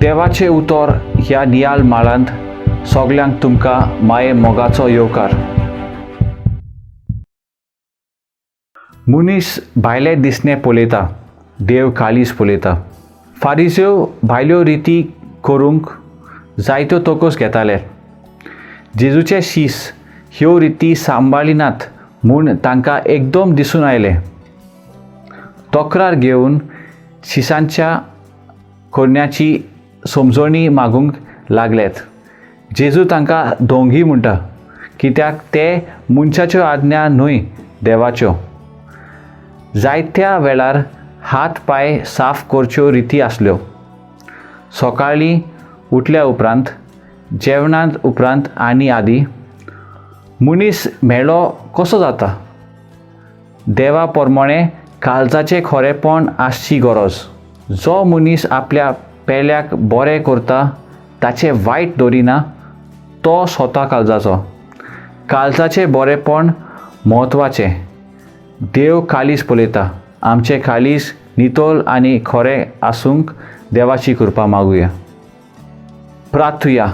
देवाचे उतर ह्या नियाल माळांत सगल्यांक तुमकां माये मोगाचो येवकार. मनीस भायले दिसणे पळयता, देव काळीज पळयता. फारिसेव भायल्यो रिती करूंक जायत्यो तोकूस घेताले. जेजूचे शीस ह्यो रिती सांबाळिनात म्हूण तांकां एकदम दिसून आयलें. तक्रार घेवन शिसांच्या करण्याची समजणी मागूंक लागलेत. जेजू तांकां दोंगी म्हणटा, कित्याक ते मनशाच्यो आज्ञा न्हय देवाच्यो. जायत्या वेळार हात पाय साफ करच्यो रिती आसल्यो. सकाळीं उठल्या उपरांत, जेवणांत उपरांत आनी आदी मनीस मेळ्ळो कसो जाता. देवा प्रमाणें काळजाचें खरेपण आसची गरज. जो मनीस आपल्या पेल्याक बरें करता ताचें वायट दवरिना तो स्वता काळजाचो. काळजाचें बरेंपण म्हत्वाचें. देव काळीज पळयता. आमचें काळीज नितोल आनी खरें आसूंक देवाची कृपा मागुया. प्रार्थुया.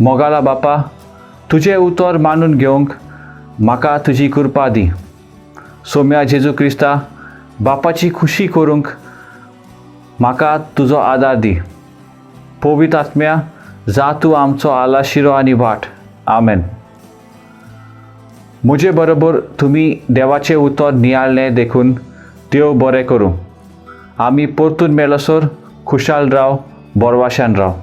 मोगाला बापा, तुजें उतर मानून घेवंक म्हाका तुजी कृपा दी. सोम्या जेजू क्रिस्ता, बापाची खुशी करूंक म्हाका तुजो आदार दी. पवित्र आत्म्या, जा तूं आमचो आलाशिरो आनी वाट. आमेन. म्हजे बरोबर तुमी देवाचें उतर नियाळ्ळें देखून देव बरें करूं. आमी परतून मेळसर खुशाल राव, बरवाशान राव.